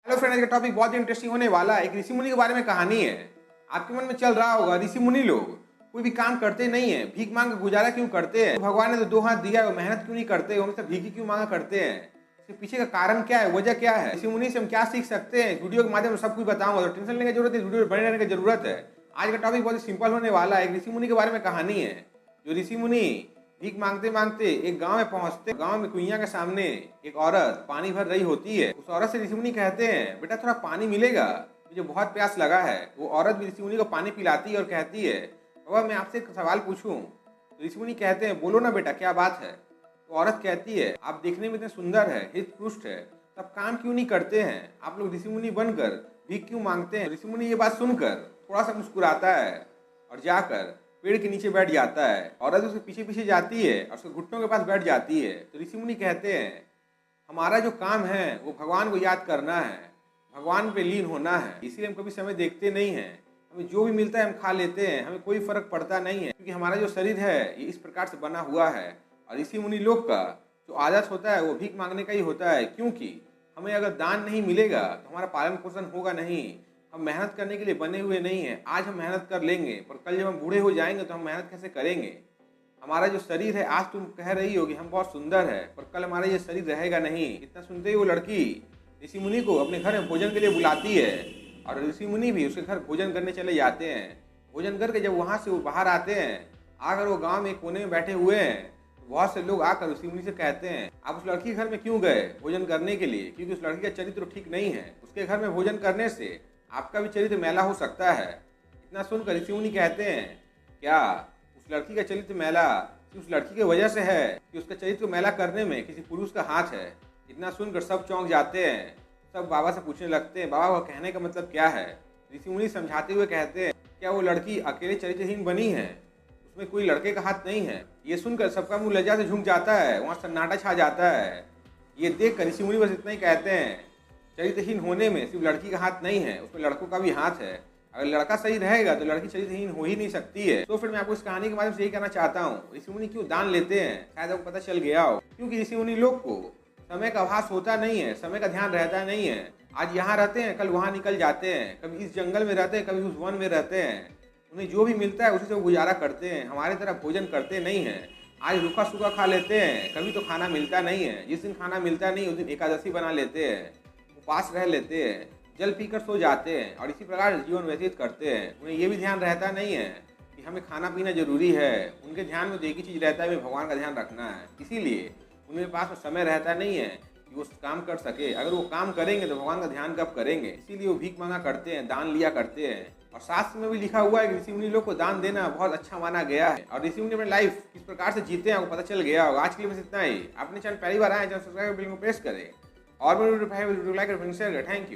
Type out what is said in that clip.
Hello friend, आज का topic बहुत ही इंटरेस्टिंग होने वाला है। एक ऋषि मुनि के बारे में कहानी है। आपके मन में चल रहा होगा ऋषि मुनि लोग कोई भी काम करते नहीं है, भीख मांग के गुजारा क्यों करते हैं? तो भगवान ने तो दो हाथ दिया है, वो मेहनत क्यों नहीं करते? वो हमेशा भीख क्यों मांगा करते हैं? इसके पीछे का कारण क्या है, वजह क्या है? ऋषि मुनि से हम क्या सीख सकते हैं? वीडियो के माध्यम से सब कुछ बताऊंगा, तो टेंशन लेने की जरूरत है, वीडियो में बने रहने की जरूरत है। आज का टॉपिक बहुत ही सिंपल होने वाला है। एक ऋषि मुनि के बारे में कहानी है। जो ऋषि मुनि भीख मांगते मांगते एक गांव में पहुंचते। गांव में कुइया के सामने एक औरत पानी भर रही होती है। उस औरत से ऋषि मुनि कहते हैं, बेटा थोड़ा पानी मिलेगा, मुझे बहुत प्यास लगा है। वो औरत भी ऋषि मुनि को पानी पिलाती है और कहती है, बाबा मैं आपसे एक सवाल पूछूं? तो ऋषि मुनि कहते हैं, बोलो ना बेटा, क्या बात है? तो औरत कहती है, आप देखने में इतने सुंदर है, हित पुष्ट है, तब काम क्यों नहीं करते हैं? आप लोग ऋषि मुनि बनकर भीख क्यों मांगते हैं? ऋषि मुनि ये बात सुनकर थोड़ा सा मुस्कुराता है और जाकर पेड़ के नीचे बैठ जाता है। औरत उसके पीछे पीछे जाती है और उसके घुटनों के पास बैठ जाती है। तो ऋषि मुनि कहते हैं, हमारा जो काम है वो भगवान को याद करना है, भगवान पे लीन होना है, इसीलिए हम कभी समय देखते नहीं हैं। हमें जो भी मिलता है हम खा लेते हैं, हमें कोई फर्क पड़ता नहीं है, क्योंकि हमारा जो शरीर है ये इस प्रकार से बना हुआ है। और ऋषि मुनि लोग का जो आदत होता है वो भीख मांगने का ही होता है, क्योंकि हमें अगर दान नहीं मिलेगा तो हमारा पालन पोषण होगा नहीं। हम मेहनत करने के लिए बने हुए नहीं हैं। आज हम मेहनत कर लेंगे, पर कल जब हम बूढ़े हो जाएंगे तो हम मेहनत कैसे करेंगे? हमारा जो शरीर है, आज तुम कह रही होगी हम बहुत सुंदर है, पर कल हमारा ये शरीर रहेगा नहीं। इतना सुनते ही वो लड़की ऋषि मुनि को अपने घर में भोजन के लिए बुलाती है और ऋषि मुनि भी उसके घर भोजन करने चले जाते हैं। भोजन करके जब वहाँ से वो बाहर आते हैं, आकर वो गाँव में एक कोने में बैठे हुए हैं, बहुत से लोग आकर ऋषि मुनि से कहते हैं, आप उस लड़की के घर में क्यों गए भोजन करने के लिए? क्योंकि उस लड़की का चरित्र ठीक नहीं है। उसके घर में भोजन करने से आपका भी चरित्र मैला हो सकता है। इतना सुनकर ऋषि मुनि कहते हैं, क्या उस लड़की का चरित्र मैला उस लड़की की वजह से है कि उसका चरित्र मैला करने में किसी पुरुष का हाथ है? इतना सुनकर सब चौंक जाते हैं। सब बाबा से पूछने लगते हैं, बाबा वो कहने का मतलब क्या है? ऋषि मुनि समझाते हुए कहते हैं, क्या वो लड़की अकेले चरित्रहीन बनी है, उसमें कोई लड़के का हाथ नहीं है? ये सुनकर सबका मुंह लज्जा से झुक जाता है, वहाँ सन्नाटा छा जाता है। ये देखकर ऋषि मुनि बस इतना ही कहते हैं, चरित्रहीन होने में सिर्फ लड़की का हाथ नहीं है, उसमें लड़कों का भी हाथ है। अगर लड़का सही रहेगा तो लड़की चरित्रहीन हो ही नहीं सकती है। तो फिर मैं आपको इस कहानी के माध्यम से यही कहना चाहता हूँ, ऋषि मुनि क्यों दान लेते हैं, शायद आपको पता चल गया हो। क्योंकि ऋषि मुनि लोग को समय का आभास होता नहीं है, समय का ध्यान रहता नहीं है। आज यहाँ रहते हैं, कल वहाँ निकल जाते हैं, कभी इस जंगल में रहते हैं, कभी उस वन में रहते हैं। उन्हें जो भी मिलता है उसी से वो गुजारा करते हैं। हमारे तरह भोजन करते नहीं हैं। आज रूखा सूखा खा लेते हैं, कभी तो खाना मिलता नहीं है। जिस दिन खाना मिलता नहीं उस दिन एकादशी बना लेते हैं, उपवास रह लेते हैं, जल पीकर सो जाते हैं और इसी प्रकार जीवन व्यतीत करते हैं। उन्हें ये भी ध्यान रहता नहीं है कि हमें खाना पीना जरूरी है। उनके ध्यान में तो एक ही चीज़ रहता है, हमें भगवान का ध्यान रखना है। इसीलिए उनके पास में समय रहता नहीं है कि वो काम कर सके। अगर वो काम करेंगे तो भगवान का ध्यान कब करेंगे? इसीलिए वो भीख मांगा करते हैं, दान लिया करते हैं। और शास्त्र में भी लिखा हुआ है कि ऋषि मुनि लोग को दान देना बहुत अच्छा माना गया है। और ऋषि मुनि अपनी लाइफ किस प्रकार से जीते हैं आपको पता चल गया होगा। आज के लिए बस इतना ही। अपने चैनल पहली बार आए, चैनल सब्सक्राइब बिल को प्रेस करें और वीडियो लाइक और शेयर करें। Thank you.